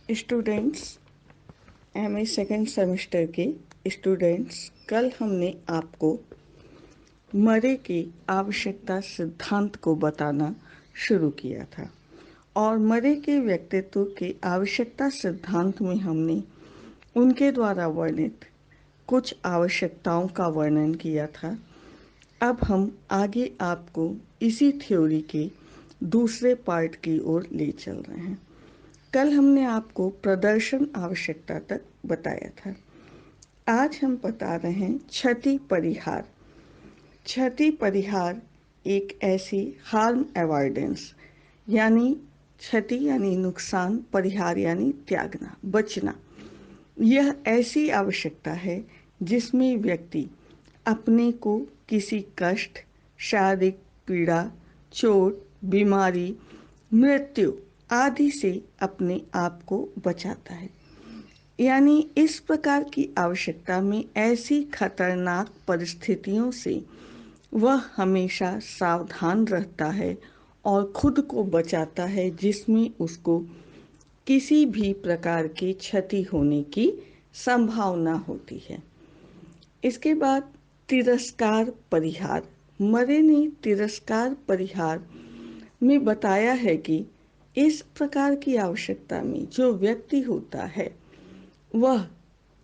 Students, MA second semester के students, कल हमने आपको मरे के आवश्यकता सिद्धांत को बताना शुरू किया था और मरे के व्यक्तित्व के आवश्यकता सिद्धांत में हमने उनके द्वारा वर्णित कुछ आवश्यकताओं का वर्णन किया था। अब हम आगे आपको इसी थ्योरी के दूसरे पार्ट की ओर ले चल रहे हैं। कल हमने आपको प्रदर्शन आवश्यकता तक बताया था। आज हम बता रहे हैं क्षति परिहार। क्षति परिहार एक ऐसी हार्म अवॉइडेंस यानी क्षति यानी नुकसान, परिहार यानी त्यागना, बचना। यह ऐसी आवश्यकता है जिसमें व्यक्ति अपने को किसी कष्ट, शारीरिक पीड़ा, चोट, बीमारी, मृत्यु आदि से अपने आप को बचाता है। यानी इस प्रकार की आवश्यकता में ऐसी खतरनाक परिस्थितियों से वह हमेशा सावधान रहता है और खुद को बचाता है जिसमें उसको किसी भी प्रकार की क्षति होने की संभावना होती है। इसके बाद तिरस्कार परिहार। मरे ने तिरस्कार परिहार में बताया है कि इस प्रकार की आवश्यकता में जो व्यक्ति होता है वह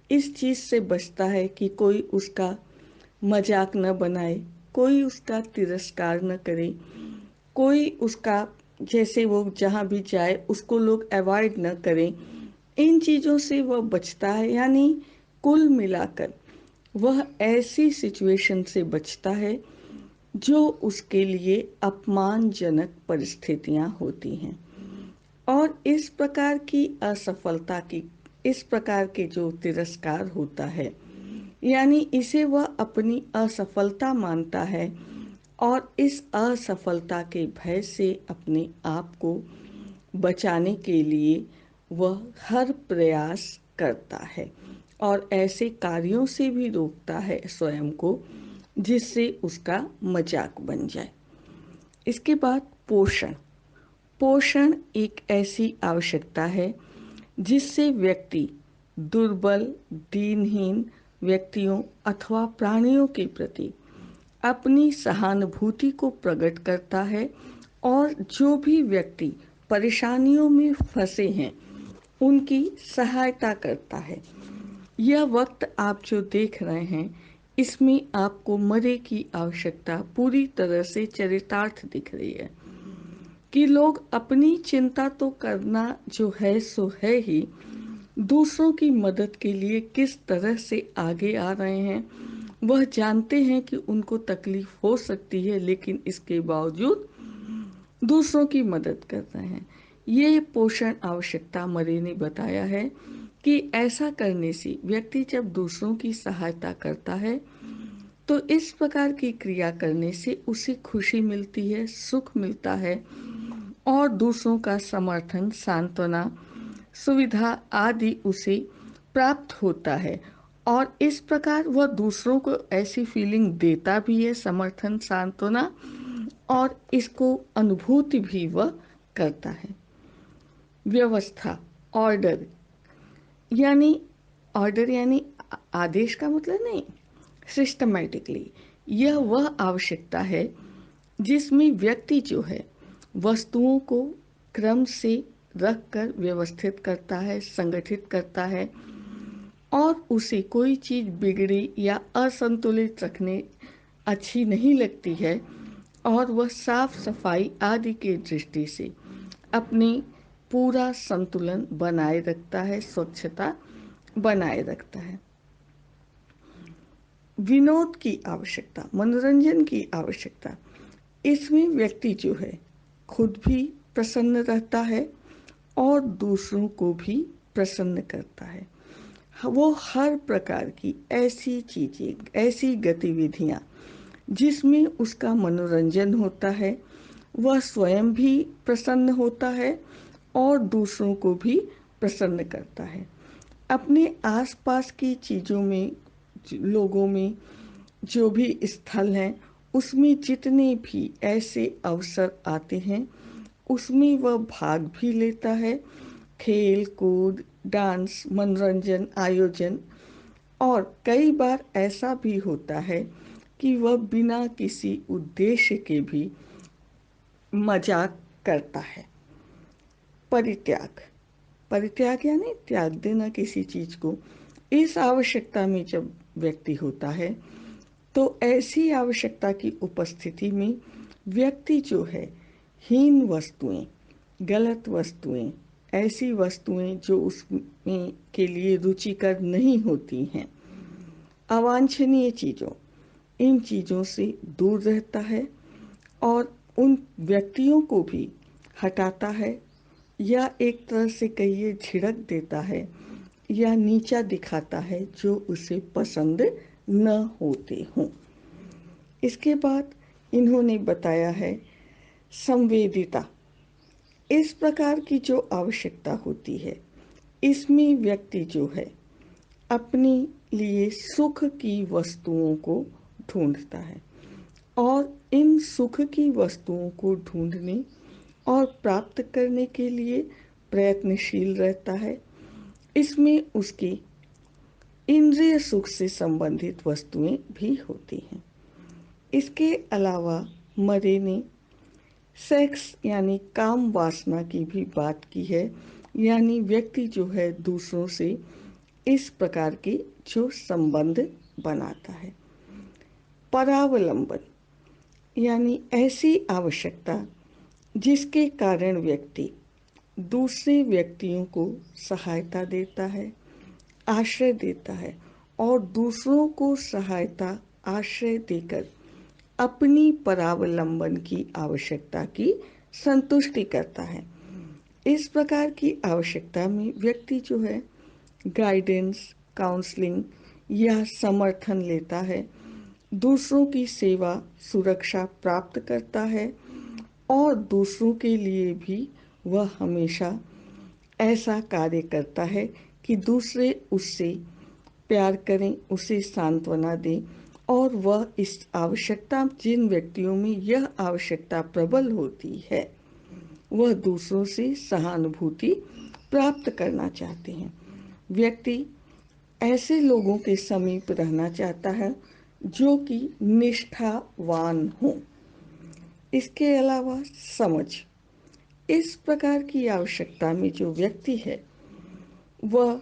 इस चीज से बचता है कि कोई उसका मजाक न बनाए, कोई उसका तिरस्कार न करे, कोई उसका जैसे वो जहाँ भी जाए उसको लोग अवॉइड न करें। इन चीज़ों से वह बचता है। यानी कुल मिलाकर वह ऐसी सिचुएशन से बचता है जो उसके लिए अपमानजनक परिस्थितियां होती हैं। और इस प्रकार की असफलता की, इस प्रकार के जो तिरस्कार होता है, यानी इसे वह अपनी असफलता मानता है और इस असफलता के भय से अपने आप को बचाने के लिए वह हर प्रयास करता है और ऐसे कार्यों से भी रोकता है स्वयं को जिससे उसका मजाक बन जाए। इसके बाद पोषण। पोषण एक ऐसी आवश्यकता है जिससे व्यक्ति दुर्बल, दीनहीन व्यक्तियों अथवा प्राणियों के प्रति अपनी सहानुभूति को प्रकट करता है और जो भी व्यक्ति परेशानियों में फंसे हैं उनकी सहायता करता है। यह वक्त आप जो देख रहे हैं इसमें आपको मरे की आवश्यकता पूरी तरह से चरितार्थ दिख रही है कि लोग अपनी चिंता तो करना जो है सो है ही, दूसरों की मदद के लिए किस तरह से आगे आ रहे हैं। वह जानते हैं कि उनको तकलीफ हो सकती है लेकिन इसके बावजूद दूसरों की मदद कर रहे हैं। ये पोषण आवश्यकता मरे ने बताया है कि ऐसा करने से व्यक्ति जब दूसरों की सहायता करता है तो इस प्रकार की क्रिया करने से उसे खुशी मिलती है, सुख मिलता है और दूसरों का समर्थन, सांत्वना, सुविधा आदि उसे प्राप्त होता है और इस प्रकार वह दूसरों को ऐसी फीलिंग देता भी है, समर्थन, सांत्वना, और इसको अनुभूति भी वह करता है। व्यवस्था, ऑर्डर यानी आदेश का मतलब नहीं, सिस्टमैटिकली यह वह आवश्यकता है जिसमें व्यक्ति जो है वस्तुओं को क्रम से रखकर व्यवस्थित करता है, संगठित करता है और उसे कोई चीज बिगड़ी या असंतुलित रखने अच्छी नहीं लगती है और वह साफ सफाई आदि की दृष्टि से अपनी पूरा संतुलन बनाए रखता है, स्वच्छता बनाए रखता है। विनोद की आवश्यकता, मनोरंजन की आवश्यकता, इसमें व्यक्ति जो है खुद भी प्रसन्न रहता है और दूसरों को भी प्रसन्न करता है। वो हर प्रकार की ऐसी चीजें, ऐसी गतिविधियां जिसमें उसका मनोरंजन होता है, वह स्वयं भी प्रसन्न होता है और दूसरों को भी प्रसन्न करता है। अपने आसपास की चीजों में, लोगों में, जो भी स्थल हैं उसमें जितने भी ऐसे अवसर आते हैं उसमें वह भाग भी लेता है खेल कूद, डांस, मनोरंजन, आयोजन। और कई बार ऐसा भी होता है कि वह बिना किसी उद्देश्य के भी मजाक करता है। परित्याग, परित्याग यानी त्याग देना किसी चीज को। इस आवश्यकता में जब व्यक्ति होता है तो ऐसी आवश्यकता की उपस्थिति में व्यक्ति जो है हीन वस्तुएं, गलत वस्तुएं, ऐसी वस्तुएं जो उसमें के लिए रुचिकर नहीं होती हैं, अवांछनीय चीजों, इन चीजों से दूर रहता है और उन व्यक्तियों को भी हटाता है, या एक तरह से कहिए झिड़क देता है या नीचा दिखाता है जो उसे पसंद न होते हों। इसके बाद इन्होंने बताया है संवेदिता। इस प्रकार की जो आवश्यकता होती है, इसमें व्यक्ति जो है अपने लिए सुख की वस्तुओं को ढूंढता है और इन सुख की वस्तुओं को ढूंढने और प्राप्त करने के लिए प्रयत्नशील रहता है। इसमें उसकी इंद्रिय सुख से संबंधित वस्तुएं भी होती हैं। इसके अलावा मरे ने सेक्स यानी काम वासना की भी बात की है, यानी व्यक्ति जो है दूसरों से इस प्रकार के जो संबंध बनाता है। परावलंबन यानी ऐसी आवश्यकता जिसके कारण व्यक्ति दूसरे व्यक्तियों को सहायता देता है, आश्रय देता है और दूसरों को सहायता आश्रय देकर अपनी परावलंबन की आवश्यकता की संतुष्टि करता है। इस प्रकार की आवश्यकता में व्यक्ति जो है गाइडेंस, काउंसलिंग या समर्थन लेता है, दूसरों की सेवा, सुरक्षा प्राप्त करता है और दूसरों के लिए भी वह हमेशा ऐसा कार्य करता है कि दूसरे उससे प्यार करें, उसे सांत्वना दें और वह इस आवश्यकता, जिन व्यक्तियों में यह आवश्यकता प्रबल होती है, वह दूसरों से सहानुभूति प्राप्त करना चाहते हैं। व्यक्ति ऐसे लोगों के समीप रहना चाहता है जो कि निष्ठावान हो। इसके अलावा समझ, इस प्रकार की आवश्यकता में जो व्यक्ति है वह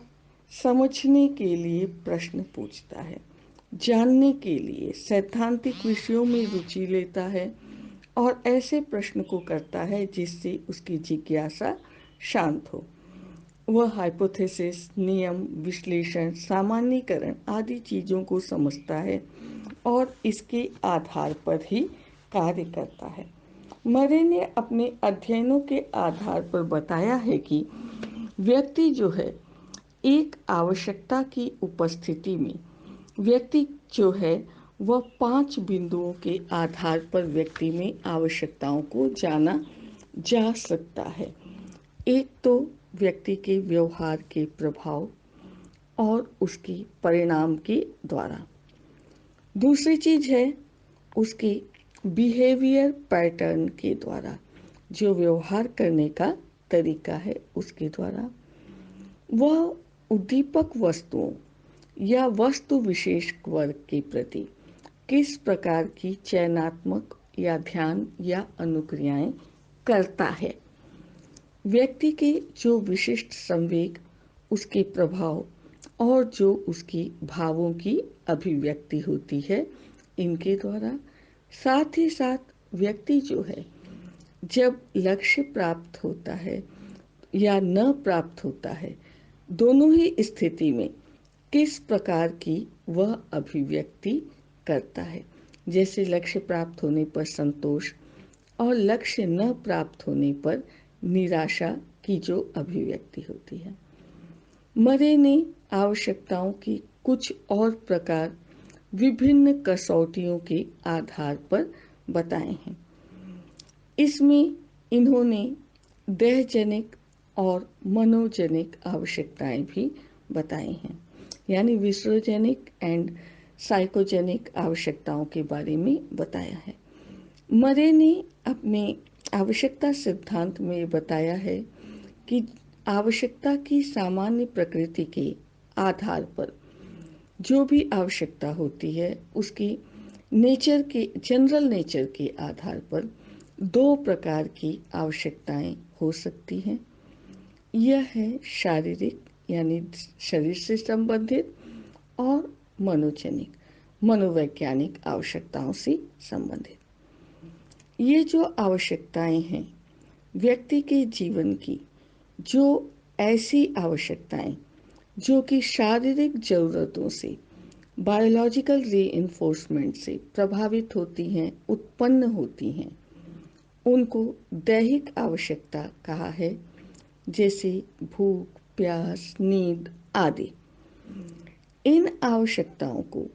समझने के लिए प्रश्न पूछता है, जानने के लिए सैद्धांतिक विषयों में रुचि लेता है और ऐसे प्रश्न को करता है जिससे उसकी जिज्ञासा शांत हो। वह हाइपोथेसिस, नियम, विश्लेषण, सामान्यीकरण आदि चीजों को समझता है और इसके आधार पर ही कार्य करता है। मरे ने अपने अध्ययनों के आधार पर बताया है कि व्यक्ति जो है एक आवश्यकता की उपस्थिति में व्यक्ति जो है वह 5 बिंदुओं के आधार पर व्यक्ति में आवश्यकताओं को जाना जा सकता है। एक तो व्यक्ति के व्यवहार के प्रभाव और उसकी परिणाम के द्वारा। दूसरी चीज है उसके बिहेवियर पैटर्न के द्वारा, जो व्यवहार करने का तरीका है उसके द्वारा। वह उद्दीपक वस्तुओं या वस्तु विशेष वर्ग के प्रति किस प्रकार की चयनात्मक या ध्यान या अनुक्रियाएं करता है। व्यक्ति के जो विशिष्ट संवेग, उसके प्रभाव और जो उसकी भावों की अभिव्यक्ति होती है, इनके द्वारा। साथ ही साथ व्यक्ति जो है जब लक्ष्य प्राप्त होता है या न प्राप्त होता है, दोनों ही स्थिति में किस प्रकार की वह अभिव्यक्ति करता है। जैसे लक्ष्य प्राप्त होने पर संतोष और लक्ष्य न प्राप्त होने पर निराशा की जो अभिव्यक्ति होती है। मरे ने आवश्यकताओं की कुछ और प्रकार विभिन्न कसौटियों के आधार पर बताए हैं। इसमें इन्होंने देहजनिक और मनोजनिक आवश्यकताएं भी बताई हैं, यानी विसर्जनिक एंड साइकोजेनिक आवश्यकताओं के बारे में बताया है। मरे ने अपने आवश्यकता सिद्धांत में बताया है कि आवश्यकता की सामान्य प्रकृति के आधार पर जो भी आवश्यकता होती है उसकी जनरल नेचर के आधार पर दो प्रकार की आवश्यकताएं हो सकती हैं। यह है शारीरिक यानी शरीर से संबंधित और मनोजनिक मनोवैज्ञानिक आवश्यकताओं से संबंधित। ये जो आवश्यकताएं हैं व्यक्ति के जीवन की, जो ऐसी आवश्यकताएं जो कि शारीरिक जरूरतों से, बायोलॉजिकल रीइंफोर्समेंट से प्रभावित होती हैं, उत्पन्न होती हैं, उनको दैहिक आवश्यकता कहा है, जैसे भूख, प्यास, नींद आदि। इन आवश्यकताओं को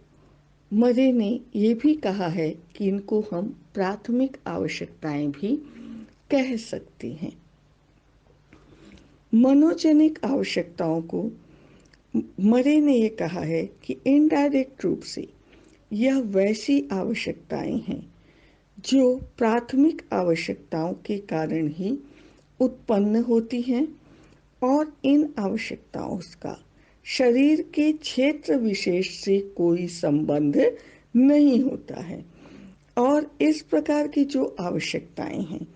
मरे ने ये भी कहा है कि इनको हम प्राथमिक आवश्यकताएं भी कह सकते हैं। मनोजनिक आवश्यकताओं को मरे ने ये कहा है कि इनडायरेक्ट रूप से यह वैसी आवश्यकताएं हैं जो प्राथमिक आवश्यकताओं के कारण ही उत्पन्न होती हैं और इन आवश्यकताओं का शरीर के क्षेत्र विशेष से कोई संबंध नहीं होता है। और इस प्रकार की जो आवश्यकताएं हैं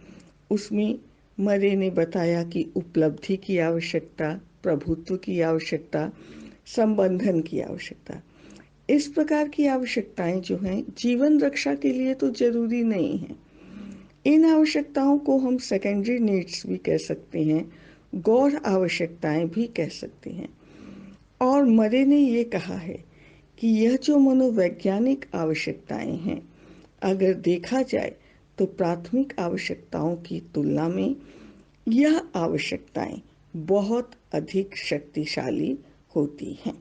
उसमें मरे ने बताया कि उपलब्धि की आवश्यकता, प्रभुत्व की आवश्यकता, संबंधन की आवश्यकता। इस प्रकार की आवश्यकताएं जो हैं जीवन रक्षा के लिए तो जरूरी नहीं है। इन आवश्यकताओं को हम सेकेंडरी नीड्स भी कह सकते हैं, गौण आवश्यकताएं भी कह सकते हैं। और मरे ने ये कहा है कि यह जो मनोवैज्ञानिक आवश्यकताएं हैं, अगर देखा जाए तो प्राथमिक आवश्यकताओं की तुलना में यह आवश्यकताएं बहुत अधिक शक्तिशाली होती हैं।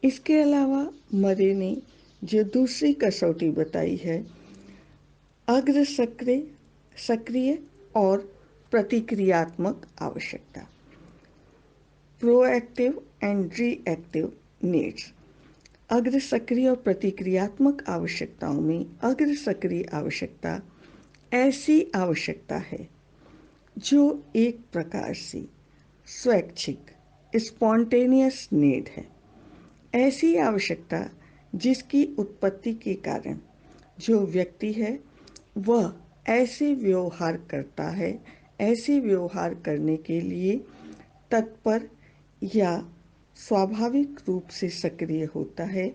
इसके अलावा मरे ने जो दूसरी कसौटी बताई है, अग्र सक्रिय और प्रतिक्रियात्मक आवश्यकता, प्रोएक्टिव एंड रिएक्टिव नीड्स। अग्र सक्रिय और प्रतिक्रियात्मक आवश्यकताओं में अग्र सक्रिय आवश्यकता ऐसी आवश्यकता है जो एक प्रकार से स्वैच्छिक स्पॉन्टेनियस नीड है। ऐसी आवश्यकता जिसकी उत्पत्ति के कारण जो व्यक्ति है वह ऐसे व्यवहार करता है, ऐसे व्यवहार करने के लिए तत्पर या स्वाभाविक रूप से सक्रिय होता है,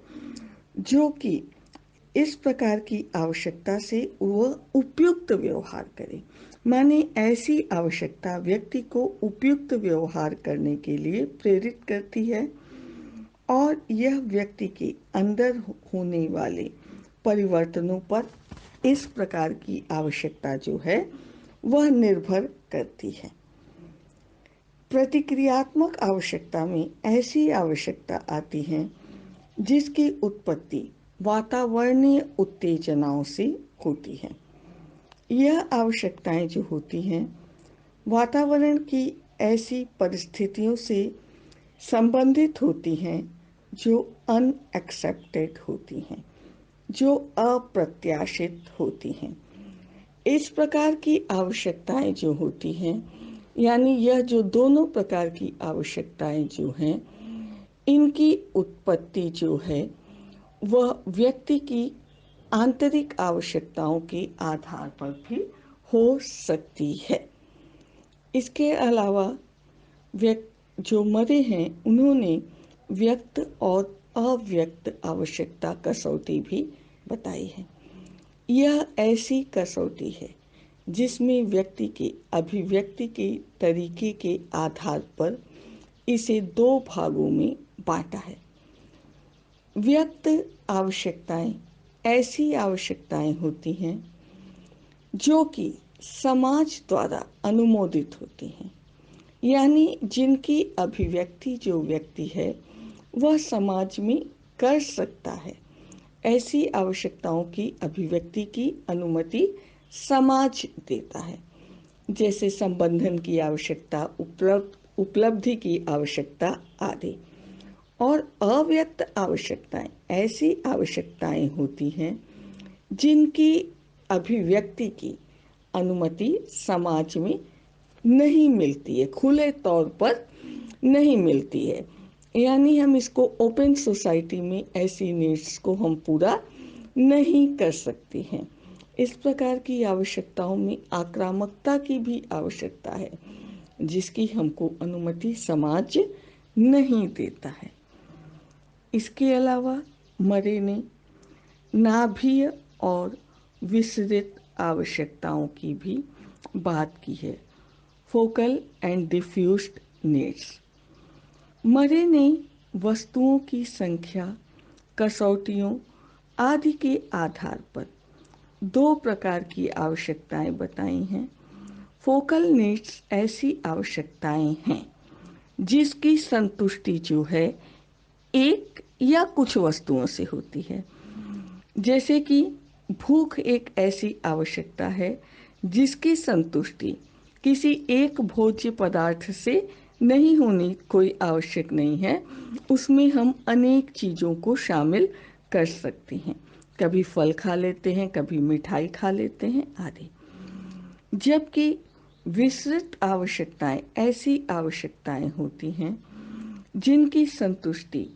जो कि इस प्रकार की आवश्यकता से वह उपयुक्त व्यवहार करे। माने ऐसी आवश्यकता व्यक्ति को उपयुक्त व्यवहार करने के लिए प्रेरित करती है और यह व्यक्ति के अंदर होने वाले परिवर्तनों पर इस प्रकार की आवश्यकता जो है वह निर्भर करती है। प्रतिक्रियात्मक आवश्यकता में ऐसी आवश्यकता आती है जिसकी उत्पत्ति वातावरणीय उत्तेजनाओं से होती है। यह आवश्यकताएं जो होती हैं वातावरण की ऐसी परिस्थितियों से संबंधित होती हैं जो अनएक्सेप्टेड होती हैं, जो अप्रत्याशित होती हैं। इस प्रकार की आवश्यकताएं जो होती हैं, यानी यह जो दोनों प्रकार की आवश्यकताएं जो हैं, इनकी उत्पत्ति जो है वह व्यक्ति की आंतरिक आवश्यकताओं के आधार पर भी हो सकती है। इसके अलावा जो मरे हैं उन्होंने व्यक्त और अव्यक्त आवश्यकता कसौटी भी बताई है। यह ऐसी कसौटी है जिसमें व्यक्ति के अभिव्यक्ति के तरीके के आधार पर इसे दो भागों में बांटा है। व्यक्त आवश्यकताएं ऐसी आवश्यकताएं होती हैं जो कि समाज द्वारा अनुमोदित होती हैं, यानी जिनकी अभिव्यक्ति जो व्यक्ति है वह समाज में कर सकता है। ऐसी आवश्यकताओं की अभिव्यक्ति की अनुमति समाज देता है, जैसे संबंधन की आवश्यकता, उपलब्धि की आवश्यकता आदि। और अव्यक्त आवश्यकताएं ऐसी आवश्यकताएं होती हैं जिनकी अभिव्यक्ति की अनुमति समाज में नहीं मिलती है, खुले तौर पर नहीं मिलती है। यानी हम इसको ओपन सोसाइटी में ऐसी नीड्स को हम पूरा नहीं कर सकते हैं। इस प्रकार की आवश्यकताओं में आक्रामकता की भी आवश्यकता है, जिसकी हमको अनुमति समाज नहीं देता है। इसके अलावा मरे ने नाभीय और विसरित आवश्यकताओं की भी बात की है, फोकल एंड डिफ्यूज्ड नीड्स। मरे ने वस्तुओं की संख्या, कसौटियों आदि के आधार पर दो प्रकार की आवश्यकताएं बताई हैं। फोकल नीड्स ऐसी आवश्यकताएं हैं जिसकी संतुष्टि जो है एक या कुछ वस्तुओं से होती है। जैसे कि भूख एक ऐसी आवश्यकता है जिसकी संतुष्टि किसी एक भोज्य पदार्थ से नहीं होनी कोई आवश्यक नहीं है। उसमें हम अनेक चीज़ों को शामिल कर सकते हैं। कभी फल खा लेते हैं, कभी मिठाई खा लेते हैं आदि। जबकि विस्तृत आवश्यकताएं ऐसी आवश्यकताएं होती हैं जिनकी संतुष्टि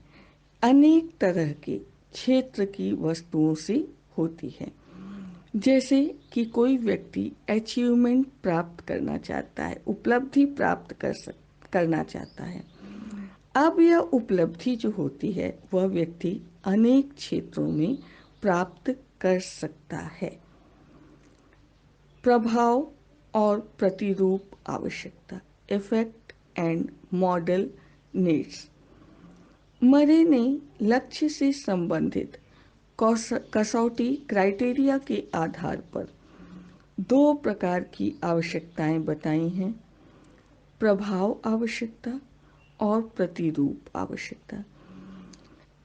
अनेक तरह के क्षेत्र की वस्तुओं से होती है। जैसे कि कोई व्यक्ति अचीवमेंट प्राप्त करना चाहता है, उपलब्धि प्राप्त करना चाहता है। अब यह उपलब्धि जो होती है वह व्यक्ति अनेक क्षेत्रों में प्राप्त कर सकता है। प्रभाव और प्रतिरूप आवश्यकता, इफेक्ट एंड मॉडल नीड्स। मरे ने लक्ष्य से संबंधित कसौटी क्राइटेरिया के आधार पर दो प्रकार की आवश्यकताएं बताई हैं, प्रभाव आवश्यकता और प्रतिरूप आवश्यकता।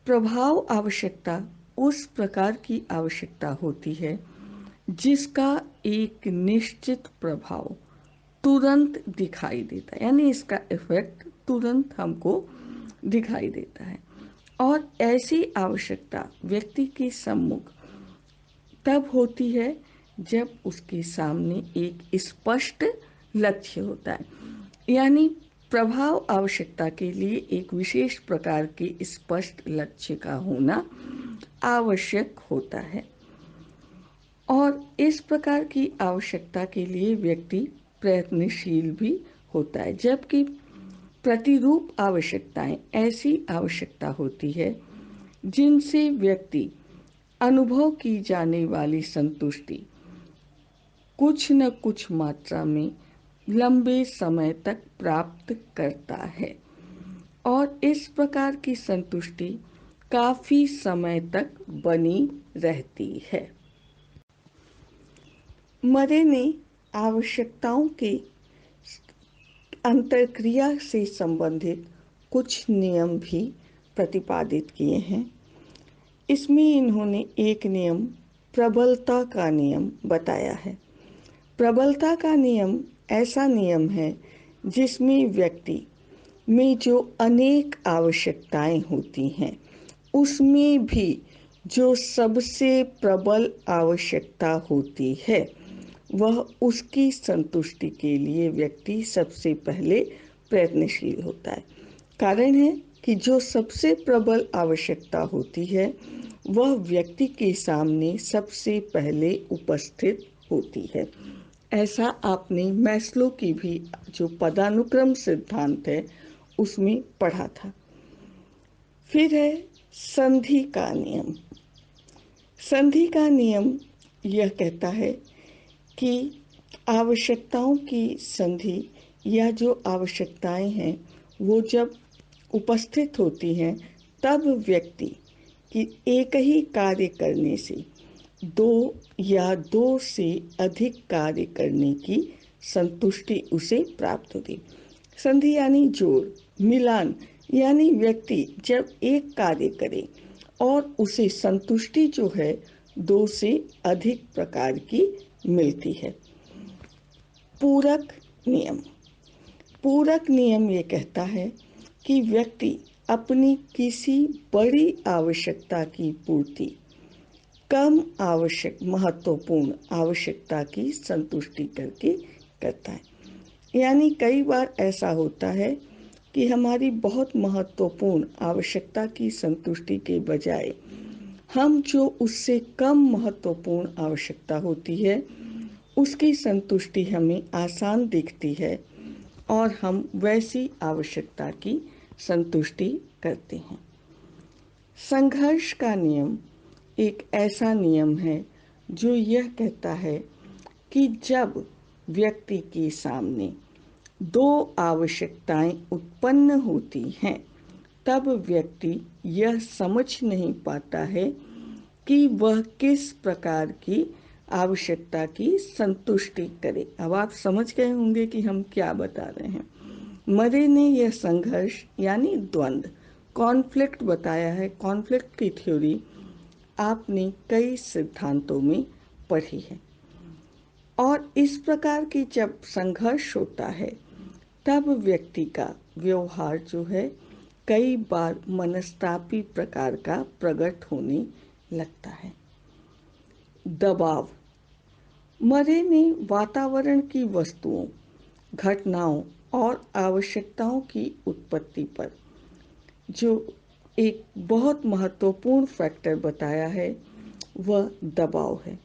प्रभाव आवश्यकता उस प्रकार की आवश्यकता होती है जिसका एक निश्चित प्रभाव तुरंत दिखाई देता है, यानी इसका इफेक्ट तुरंत हमको दिखाई देता है। और ऐसी आवश्यकता व्यक्ति के सम्मुख तब होती है जब उसके सामने एक स्पष्ट लक्ष्य होता है। यानी प्रभाव आवश्यकता के लिए एक विशेष प्रकार के स्पष्ट लक्ष्य का होना आवश्यक होता है। और इस प्रकार की आवश्यकता के लिए व्यक्ति प्रयत्नशील भी होता है। जबकि प्रतिरूप आवश्यकताएं ऐसी आवश्यकता होती है जिनसे व्यक्ति अनुभव की जाने वाली संतुष्टि कुछ न कुछ मात्रा में लंबे समय तक प्राप्त करता है और इस प्रकार की संतुष्टि काफी समय तक बनी रहती है। मरे ने आवश्यकताओं के अंतर्क्रिया से संबंधित कुछ नियम भी प्रतिपादित किए हैं। इसमें इन्होंने एक नियम प्रबलता का नियम बताया है। प्रबलता का नियम ऐसा नियम है जिसमें व्यक्ति में जो अनेक आवश्यकताएं होती हैं उसमें भी जो सबसे प्रबल आवश्यकता होती है वह उसकी संतुष्टि के लिए व्यक्ति सबसे पहले प्रयत्नशील होता है। कारण है कि जो सबसे प्रबल आवश्यकता होती है वह व्यक्ति के सामने सबसे पहले उपस्थित होती है। ऐसा आपने मैस्लो की भी जो पदानुक्रम सिद्धांत है उसमें पढ़ा था। फिर है संधि का नियम। संधि का नियम यह कहता है कि आवश्यकताओं की संधि या जो आवश्यकताएं हैं वो जब उपस्थित होती हैं तब व्यक्ति की एक ही कार्य करने से दो या दो से अधिक कार्य करने की संतुष्टि उसे प्राप्त होती। संधि यानी जोड़, मिलान, यानी व्यक्ति जब एक कार्य करे और उसे संतुष्टि जो है दो से अधिक प्रकार की मिलती है। पूरक नियम। पूरक नियम ये कहता है कि व्यक्ति अपनी किसी बड़ी आवश्यकता की पूर्ति कम आवश्यक महत्वपूर्ण आवश्यकता की संतुष्टि करके करता है। यानी कई बार ऐसा होता है कि हमारी बहुत महत्वपूर्ण आवश्यकता की संतुष्टि के बजाय हम जो उससे कम महत्वपूर्ण आवश्यकता होती है उसकी संतुष्टि हमें आसान दिखती है और हम वैसी आवश्यकता की संतुष्टि करते हैं। संघर्ष का नियम एक ऐसा नियम है जो यह कहता है कि जब व्यक्ति के सामने दो आवश्यकताएं उत्पन्न होती हैं तब व्यक्ति यह समझ नहीं पाता है कि वह किस प्रकार की आवश्यकता की संतुष्टि करे। अब आप समझ गए होंगे कि हम क्या बता रहे हैं। मरे ने यह संघर्ष यानी द्वंद्व, कॉन्फ्लिक्ट बताया है। कॉन्फ्लिक्ट की थ्योरी आपने कई सिद्धांतों में पढ़ी है। और इस प्रकार की जब संघर्ष होता है तब व्यक्ति का व्यवहार जो है कई बार मनस्तापी प्रकार का प्रकट होने लगता है। दबाव। मरे ने वातावरण की वस्तुओं, घटनाओं और आवश्यकताओं की उत्पत्ति पर जो एक बहुत महत्वपूर्ण फैक्टर बताया है वह दबाव है।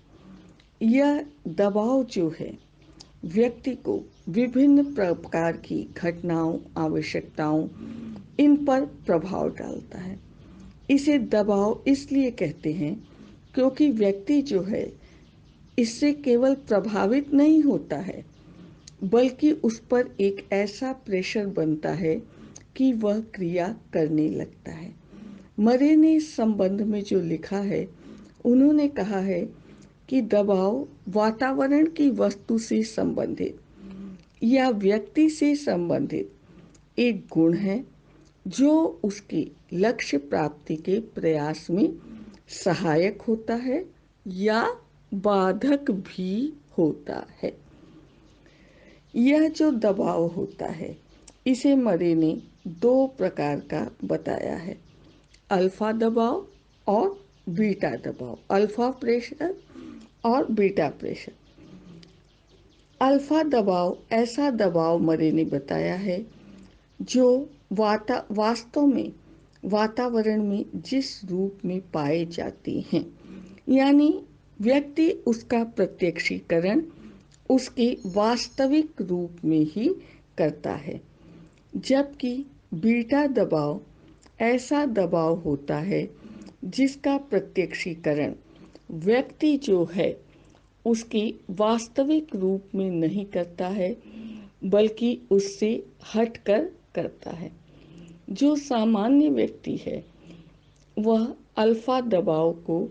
यह दबाव जो है व्यक्ति को विभिन्न प्रकार की घटनाओं, आवश्यकताओं इन पर प्रभाव डालता है। इसे दबाव इसलिए कहते हैं क्योंकि व्यक्ति जो है इससे केवल प्रभावित नहीं होता है बल्कि उस पर एक ऐसा प्रेशर बनता है कि वह क्रिया करने लगता है। मरे ने इस संबंध में जो लिखा है उन्होंने कहा है कि दबाव वातावरण की वस्तु से संबंधित या व्यक्ति से संबंधित एक गुण है जो उसकी लक्ष्य प्राप्ति के प्रयास में सहायक होता है या बाधक भी होता है। यह जो दबाव होता है इसे मरे ने दो प्रकार का बताया है, अल्फा दबाव और बीटा दबाव, अल्फा प्रेशर और बीटा प्रेशर। अल्फा दबाव ऐसा दबाव मरे ने बताया है जो वास्तव में वातावरण में जिस रूप में पाए जाते हैं, यानी व्यक्ति उसका प्रत्यक्षीकरण उसके वास्तविक रूप में ही करता है। जबकि बीटा दबाव ऐसा दबाव होता है जिसका प्रत्यक्षीकरण व्यक्ति जो है उसके वास्तविक रूप में नहीं करता है बल्कि उससे हटकर करता है। जो सामान्य व्यक्ति है वह अल्फा दबाव को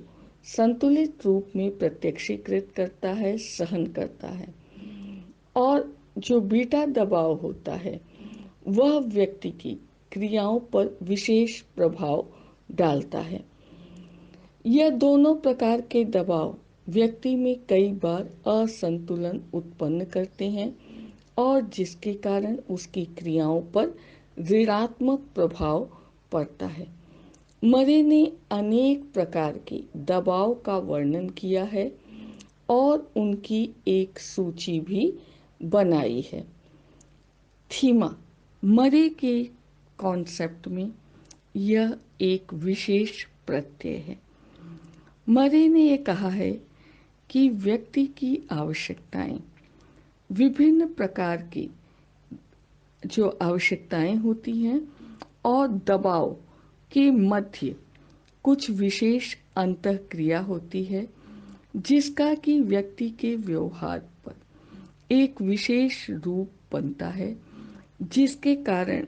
संतुलित रूप में प्रत्यक्षीकृत करता है, सहन करता है, और जो बीटा दबाव होता है वह व्यक्ति की क्रियाओं पर विशेष प्रभाव डालता है। यह दोनों प्रकार के दबाव व्यक्ति में कई बार असंतुलन उत्पन्न करते हैं और जिसके कारण उसकी क्रियाओं पर ऋणात्मक प्रभाव पड़ता है। मरे ने अनेक प्रकार के दबाव का वर्णन किया है और उनकी एक सूची भी बनाई है। थीमा। मरे के कॉन्सेप्ट में यह एक विशेष प्रत्यय है। मरे ने यह कहा है कि व्यक्ति की आवश्यकताएं, विभिन्न प्रकार की जो आवश्यकताएं होती हैं और दबाव के मध्य कुछ विशेष अंतःक्रिया होती है जिसका कि व्यक्ति के व्यवहार पर एक विशेष रूप बनता है, जिसके कारण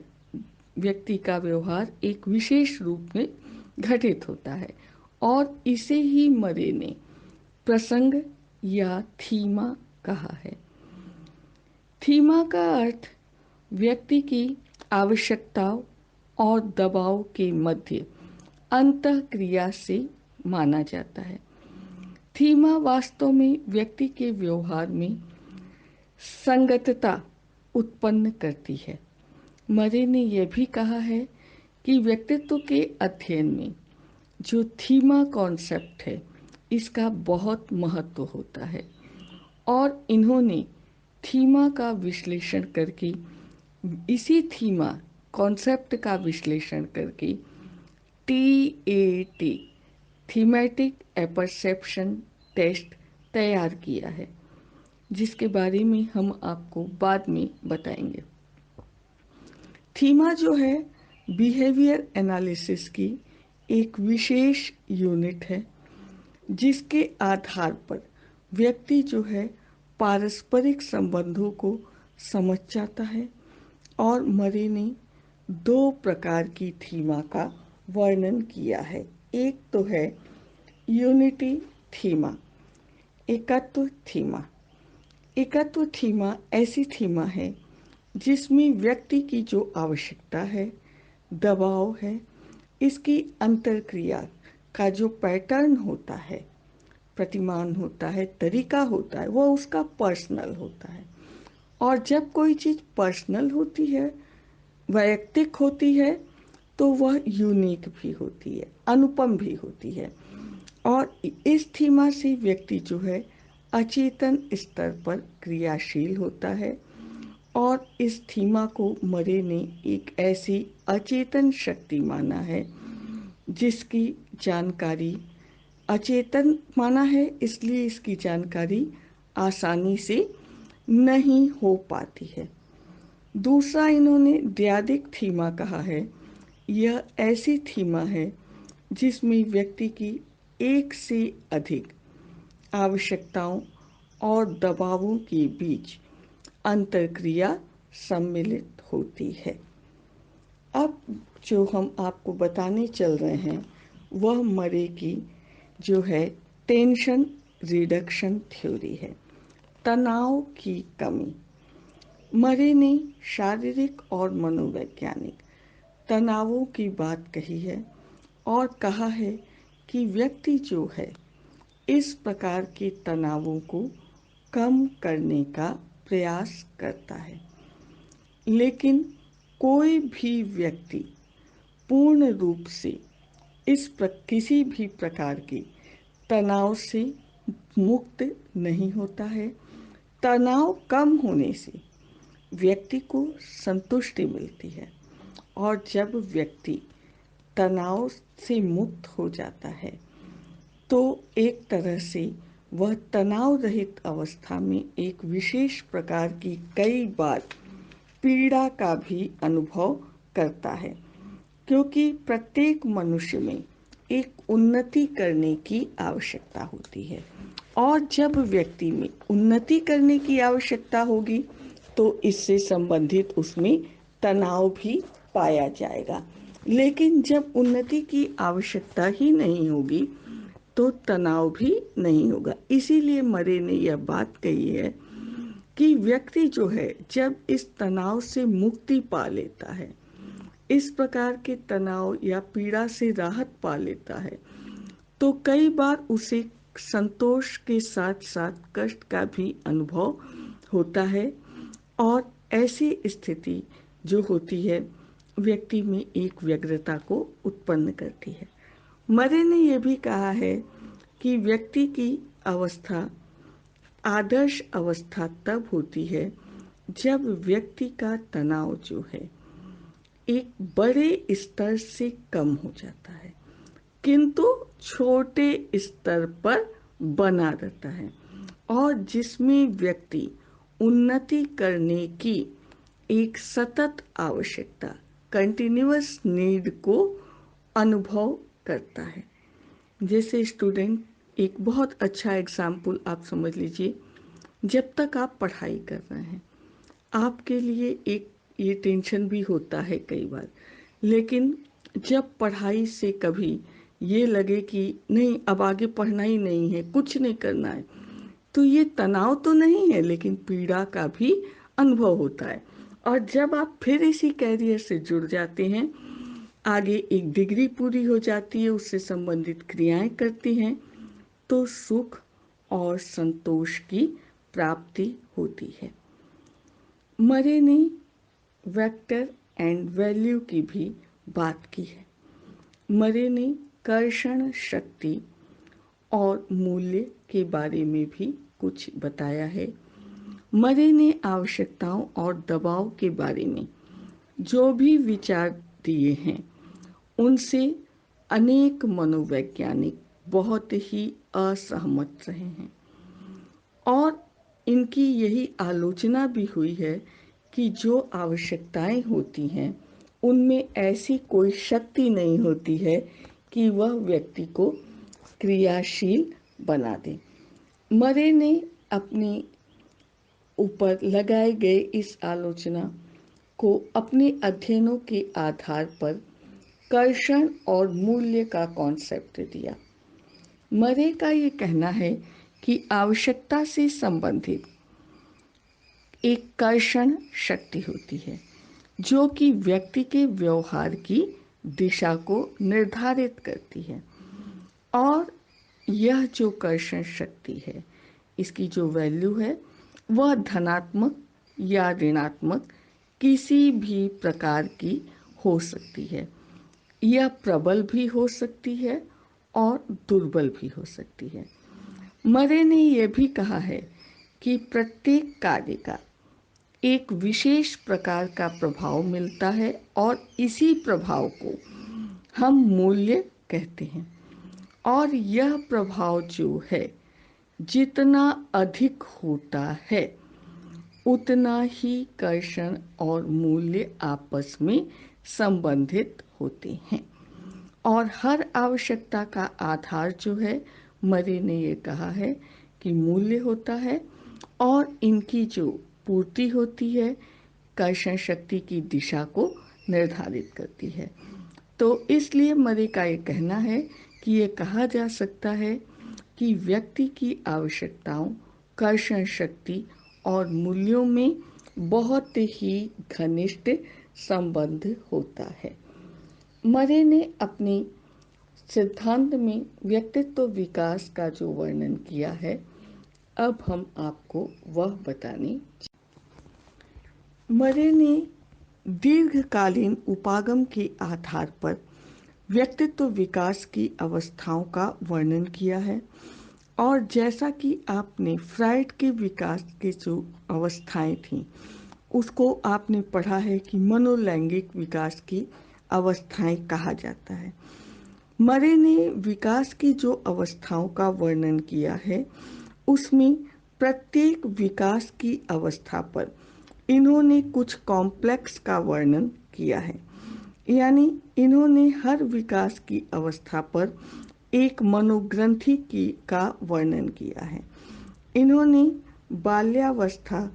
व्यक्ति का व्यवहार एक विशेष रूप में घटित होता है और इसे ही मरे ने प्रसंग या थीमा कहा है। थीमा का अर्थ व्यक्ति की आवश्यकताओं और दबाव के मध्य अंतःक्रिया से माना जाता है। थीमा वास्तव में व्यक्ति के व्यवहार में संगतता उत्पन्न करती है। मरे ने यह भी कहा है कि व्यक्तित्व के अध्ययन में जो थीमा कॉन्सेप्ट है इसका बहुत महत्व होता है और इन्होंने थीमा का विश्लेषण करके, इसी थीमा कॉन्सेप्ट का विश्लेषण करके TAT थीमेटिक एपर्सेप्शन टेस्ट तैयार किया है, जिसके बारे में हम आपको बाद में बताएंगे। थीमा जो है बिहेवियर एनालिसिस की एक विशेष यूनिट है, जिसके आधार पर व्यक्ति जो है पारस्परिक संबंधों को समझ जाता है। और मरे ने दो प्रकार की थीमा का वर्णन किया है। एक तो है यूनिटी थीमा, एकत्व थीमा। एकत्व थीमा ऐसी थीमा है जिसमें व्यक्ति की जो आवश्यकता है, दबाव है, इसकी अंतरक्रिया का जो पैटर्न होता है, प्रतिमान होता है, तरीका होता है, वह उसका पर्सनल होता है। और जब कोई चीज़ पर्सनल होती है, वैयक्तिक होती है, तो वह यूनिक भी होती है, अनुपम भी होती है। और इस थीमा से व्यक्ति जो है अचेतन स्तर पर क्रियाशील होता है। और इस थीमा को मरे ने एक ऐसी अचेतन शक्ति माना है जिसकी जानकारी अचेतन माना है, इसलिए इसकी जानकारी आसानी से नहीं हो पाती है। दूसरा इन्होंने द्व्यादिक थीमा कहा है। यह ऐसी थीमा है जिसमें व्यक्ति की एक से अधिक आवश्यकताओं और दबावों के बीच अंतरक्रिया सम्मिलित होती है। अब जो हम आपको बताने चल रहे हैं वह मरे की जो है टेंशन रिडक्शन थ्योरी है, तनाव की कमी। मरे ने शारीरिक और मनोवैज्ञानिक तनावों की बात कही है और कहा है कि व्यक्ति जो है इस प्रकार के तनावों को कम करने का प्रयास करता है, लेकिन कोई भी व्यक्ति पूर्ण रूप से किसी भी प्रकार के तनाव से मुक्त नहीं होता है। तनाव कम होने से व्यक्ति को संतुष्टि मिलती है, और जब व्यक्ति तनाव से मुक्त हो जाता है तो एक तरह से वह तनाव रहित अवस्था में एक विशेष प्रकार की कई बार पीड़ा का भी अनुभव करता है, क्योंकि प्रत्येक मनुष्य में एक उन्नति करने की आवश्यकता होती है। और जब व्यक्ति में उन्नति करने की आवश्यकता होगी तो इससे संबंधित उसमें तनाव भी पाया जाएगा। लेकिन जब उन्नति की आवश्यकता ही नहीं होगी तो तनाव भी नहीं होगा। इसीलिए मरे ने यह बात कही है कि व्यक्ति जो है जब इस तनाव से मुक्ति पा लेता है, इस प्रकार के तनाव या पीड़ा से राहत पा लेता है, तो कई बार उसे संतोष के साथ साथ कष्ट का भी अनुभव होता है। और ऐसी स्थिति जो होती है व्यक्ति में एक व्यग्रता को उत्पन्न करती है। मरे ने यह भी कहा है कि व्यक्ति की अवस्था, आदर्श अवस्था तब होती है जब व्यक्ति का तनाव जो है एक बड़े स्तर से कम हो जाता है, किंतु छोटे स्तर पर बना रहता है, और जिसमें व्यक्ति उन्नति करने की एक सतत आवश्यकता, कंटिन्यूअस नीड को अनुभव करता है। जैसे स्टूडेंट, एक बहुत अच्छा एग्जाम्पल आप समझ लीजिए, जब तक आप पढ़ाई कर रहे हैं आपके लिए एक ये टेंशन भी होता है कई बार, लेकिन जब पढ़ाई से कभी ये लगे कि नहीं अब आगे पढ़ना ही नहीं है, कुछ नहीं करना है, तो ये तनाव तो नहीं है लेकिन पीड़ा का भी अनुभव होता है। और जब आप फिर इसी कैरियर से जुड़ जाते हैं, आगे एक डिग्री पूरी हो जाती है, उससे संबंधित क्रियाएं करती हैं, तो सुख और संतोष की प्राप्ति होती है। मरे ने वेक्टर एंड वैल्यू की भी बात की है। मरे ने कर्षण शक्ति और मूल्य के बारे में भी कुछ बताया है। मरे ने आवश्यकताओं और दबाव के बारे में जो भी विचार दिए हैं उनसे अनेक मनोवैज्ञानिक बहुत ही असहमत रहे हैं और इनकी यही आलोचना भी हुई है कि जो आवश्यकताएं होती हैं उनमें ऐसी कोई शक्ति नहीं होती है कि वह व्यक्ति को क्रियाशील बना दे। मरे ने अपनी ऊपर लगाए गए इस आलोचना को अपने अध्ययनों के आधार पर कर्षण और मूल्य का कॉन्सेप्ट दिया। मरे का ये कहना है कि आवश्यकता से संबंधित एक कर्षण शक्ति होती है जो कि व्यक्ति के व्यवहार की दिशा को निर्धारित करती है और यह जो कर्षण शक्ति है इसकी जो वैल्यू है वह धनात्मक या ऋणात्मक किसी भी प्रकार की हो सकती है। यह प्रबल भी हो सकती है और दुर्बल भी हो सकती है। मरे ने यह भी कहा है कि प्रत्येक कार्य का एक विशेष प्रकार का प्रभाव मिलता है और इसी प्रभाव को हम मूल्य कहते हैं और यह प्रभाव जो है जितना अधिक होता है उतना ही कर्षण और मूल्य आपस में संबंधित होते हैं और हर आवश्यकता का आधार जो है मरे ने ये कहा है कि मूल्य होता है और इनकी जो पूर्ति होती है कर्षण शक्ति की दिशा को निर्धारित करती है। तो इसलिए मरे का ये कहना है कि ये कहा जा सकता है कि व्यक्ति की आवश्यकताओं कर्षण शक्ति और मूल्यों में बहुत ही घनिष्ठ संबंध होता है। मरे ने अपने सिद्धांत में व्यक्तित्व विकास का जो वर्णन किया है अब हम आपको वह बताने। मरे ने दीर्घकालीन उपागम के आधार पर व्यक्तित्व विकास की अवस्थाओं का वर्णन किया है और जैसा कि आपने फ्राइड के विकास की जो अवस्थाएं थीं उसको आपने पढ़ा है कि मनोलैंगिक विकास की अवस्थाएं कहा जाता है। मरे ने विकास की जो अवस्थाओं का वर्णन किया है उसमें प्रत्येक विकास की अवस्था पर इन्होंने कुछ कॉम्प्लेक्स का वर्णन किया है, यानी इन्होंने हर विकास की अवस्था पर एक मनोग्रंथि की का वर्णन किया है। इन्होंने बाल्यावस्था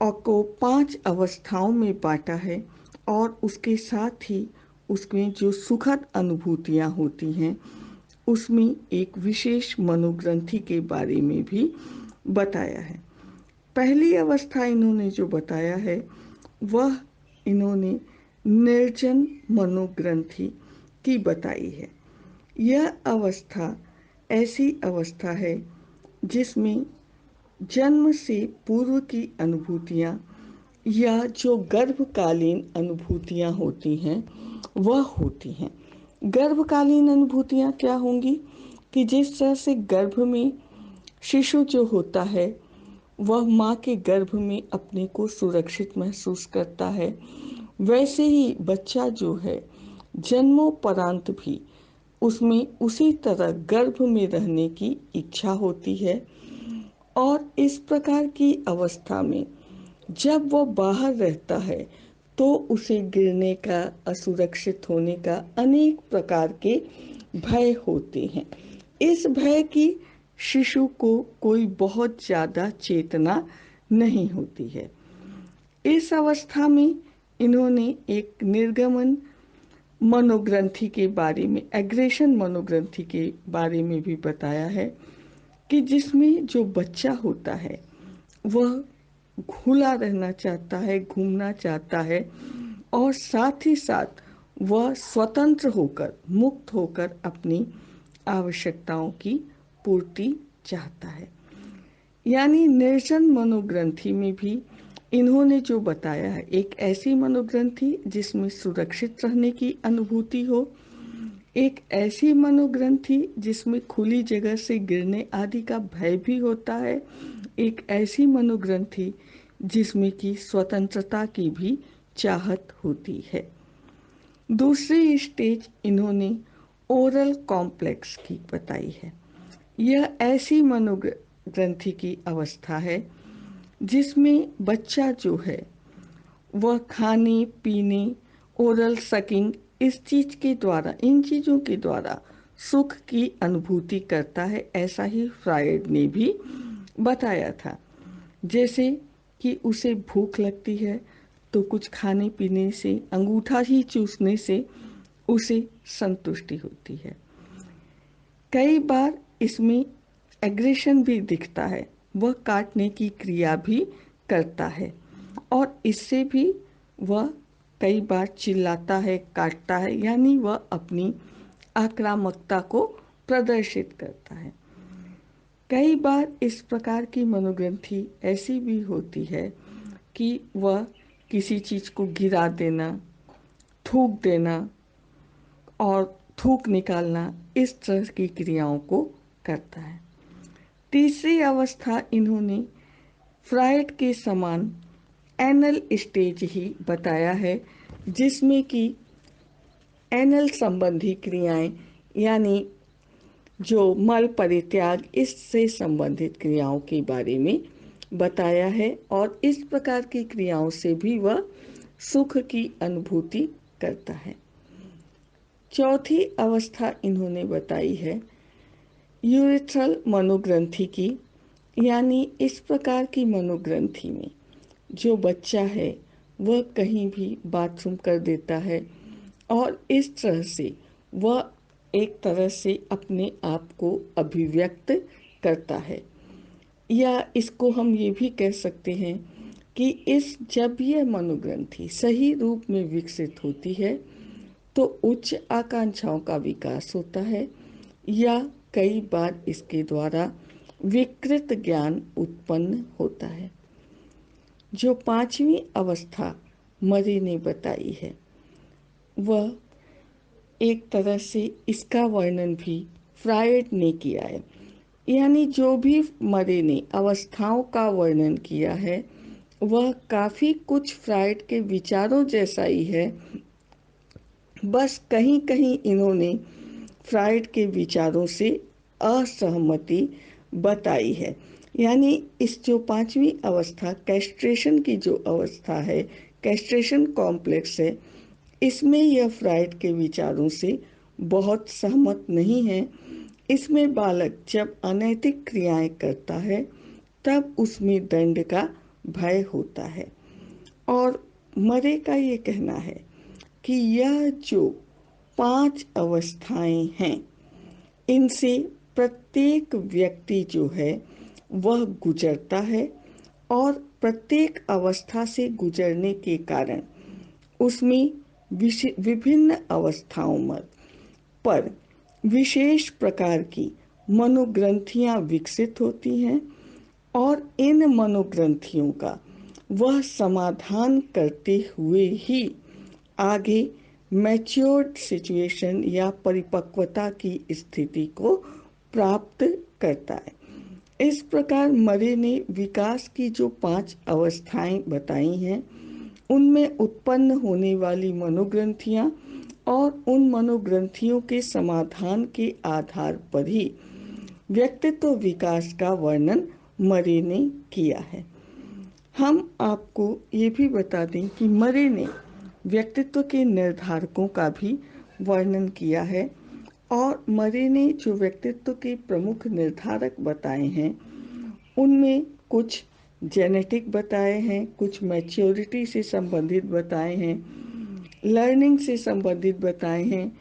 को 5 अवस्थाओं में बांटा है और उसके साथ ही उसमें जो सुखद अनुभूतियां होती हैं उसमें एक विशेष मनोग्रंथि के बारे में भी बताया है। पहली अवस्था इन्होंने जो बताया है वह इन्होंने निर्जन मनोग्रंथि की बताई है। यह अवस्था ऐसी अवस्था है जिसमें जन्म से पूर्व की अनुभूतियाँ या जो गर्भकालीन अनुभूतियाँ होती हैं वह होती हैं। गर्भकालीन अनुभूतियाँ क्या होंगी कि जिस तरह से गर्भ में शिशु जो होता है वह माँ के गर्भ में अपने को सुरक्षित महसूस करता है, वैसे ही बच्चा जो है जन्मोपरांत भी उसमें उसी तरह गर्भ में रहने की इच्छा होती है और इस प्रकार की अवस्था में जब वह बाहर रहता है तो उसे गिरने का, असुरक्षित होने का अनेक प्रकार के भय होते हैं। इस भय की शिशु को कोई बहुत ज़्यादा चेतना नहीं होती है। इस अवस्था में इन्होंने एक निर्गमन मनोग्रंथि के बारे में, एग्रेशन मनोग्रंथि के बारे में भी बताया है कि जिसमें जो बच्चा होता है वह खुला रहना चाहता है, घूमना चाहता है और साथ ही साथ वह स्वतंत्र होकर, मुक्त होकर अपनी आवश्यकताओं की पूर्ति चाहता है। यानी निर्जन मनोग्रंथि में भी इन्होंने जो बताया है एक ऐसी मनोग्रंथि जिसमें सुरक्षित रहने की अनुभूति हो, एक ऐसी मनोग्रंथि जिसमें खुली जगह से गिरने आदि का भय भी होता है एक ऐसी मनोग्रंथि जिसमें कि स्वतंत्रता की भी चाहत होती है। दूसरी स्टेज इन्होंने ओरल कॉम्प्लेक्स की बताई है। यह ऐसी मनोग्रंथि की अवस्था है जिसमें बच्चा जो है वह खाने पीने, ओरल सकिंग, इन चीज़ों के द्वारा सुख की अनुभूति करता है। ऐसा ही फ्रायड ने भी बताया था। जैसे कि उसे भूख लगती है तो कुछ खाने पीने से, अंगूठा ही चूसने से उसे संतुष्टि होती है। कई बार इसमें एग्रेशन भी दिखता है, वह काटने की क्रिया भी करता है और इससे भी वह कई बार चिल्लाता है, काटता है, यानी वह अपनी आक्रामकता को प्रदर्शित करता है। कई बार इस प्रकार की मनोग्रंथि ऐसी भी होती है कि वह किसी चीज़ को गिरा देना, थूक देना और थूक निकालना, इस तरह की क्रियाओं को करता है। तीसरी अवस्था इन्होंने फ्रायड के समान एनल स्टेज ही बताया है, जिसमें कि एनल संबंधी क्रियाएं, यानी जो मल परित्याग, इससे संबंधित क्रियाओं के बारे में बताया है और इस प्रकार की क्रियाओं से भी वह सुख की अनुभूति करता है। चौथी अवस्था इन्होंने बताई है यूरेथ्रल मनोग्रंथि की, यानी इस प्रकार की मनोग्रंथि में जो बच्चा है वह कहीं भी बाथरूम कर देता है और इस तरह से वह एक तरह से अपने आप को अभिव्यक्त करता है। या इसको हम ये भी कह सकते हैं कि जब यह मनोग्रंथि सही रूप में विकसित होती है तो उच्च आकांक्षाओं का विकास होता है या कई बार इसके द्वारा विकृत ज्ञान उत्पन्न होता है। जो पांचवी अवस्था मरी ने बताई है वह एक तरह से इसका वर्णन भी फ्रायड ने किया है, यानी जो भी मरे ने अवस्थाओं का वर्णन किया है वह काफ़ी कुछ फ्रायड के विचारों जैसा ही है। बस कहीं कहीं इन्होंने फ्रायड के विचारों से असहमति बताई है। यानी इस जो पांचवी अवस्था कैस्ट्रेशन की जो अवस्था है, कैस्ट्रेशन कॉम्प्लेक्स है, इसमें यह फ्रायड के विचारों से बहुत सहमत नहीं है। इसमें बालक जब अनैतिक क्रियाएं करता है तब उसमें दंड का भय होता है और मरे का ये कहना है कि यह जो 5 अवस्थाएं हैं इनसे प्रत्येक व्यक्ति जो है वह गुजरता है और प्रत्येक अवस्था से गुजरने के कारण उसमें विभिन्न अवस्थाओं पर विशेष प्रकार की मनोग्रंथियां विकसित होती हैं और इन मनोग्रंथियों का वह समाधान करते हुए ही आगे मैच्योर्ड सिचुएशन या परिपक्वता की स्थिति को प्राप्त करता है। इस प्रकार मरे ने विकास की जो 5 अवस्थाएं बताई हैं उनमें उत्पन्न होने वाली मनोग्रंथियां और उन मनोग्रंथियों के समाधान के आधार पर ही व्यक्तित्व विकास का वर्णन मरे ने किया है। हम आपको ये भी बता दें कि मरे ने व्यक्तित्व के निर्धारकों का भी वर्णन किया है और मरे ने जो व्यक्तित्व के प्रमुख निर्धारक बताए हैं उनमें कुछ जेनेटिक बताए हैं, कुछ मैच्योरिटी से संबंधित बताए हैं, लर्निंग से संबंधित बताए हैं,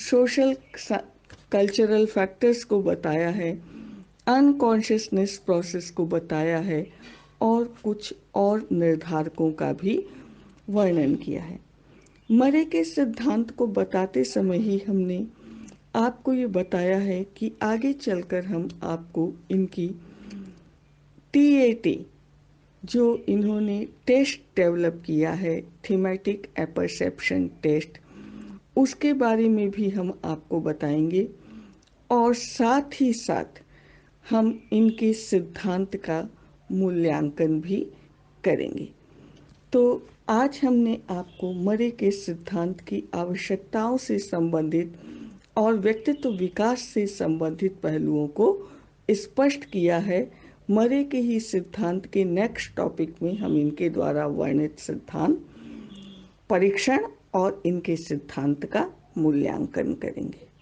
सोशल कल्चरल फैक्टर्स को बताया है, अनकॉन्शियसनेस प्रोसेस को बताया है और कुछ और निर्धारकों का भी वर्णन किया है। मरे के सिद्धांत को बताते समय ही हमने आपको ये बताया है कि आगे चलकर हम आपको इनकी TAT जो इन्होंने टेस्ट डेवलप किया है, थीमेटिक अपरसेप्शन टेस्ट, उसके बारे में भी हम आपको बताएंगे और साथ ही साथ हम इनके सिद्धांत का मूल्यांकन भी करेंगे। तो आज हमने आपको मरे के सिद्धांत की आवश्यकताओं से संबंधित और व्यक्तित्व विकास से संबंधित पहलुओं को स्पष्ट किया है। मरे के ही सिद्धांत के नेक्स्ट टॉपिक में हम इनके द्वारा वर्णित सिद्धांत, परीक्षण और इनके सिद्धांत का मूल्यांकन करेंगे।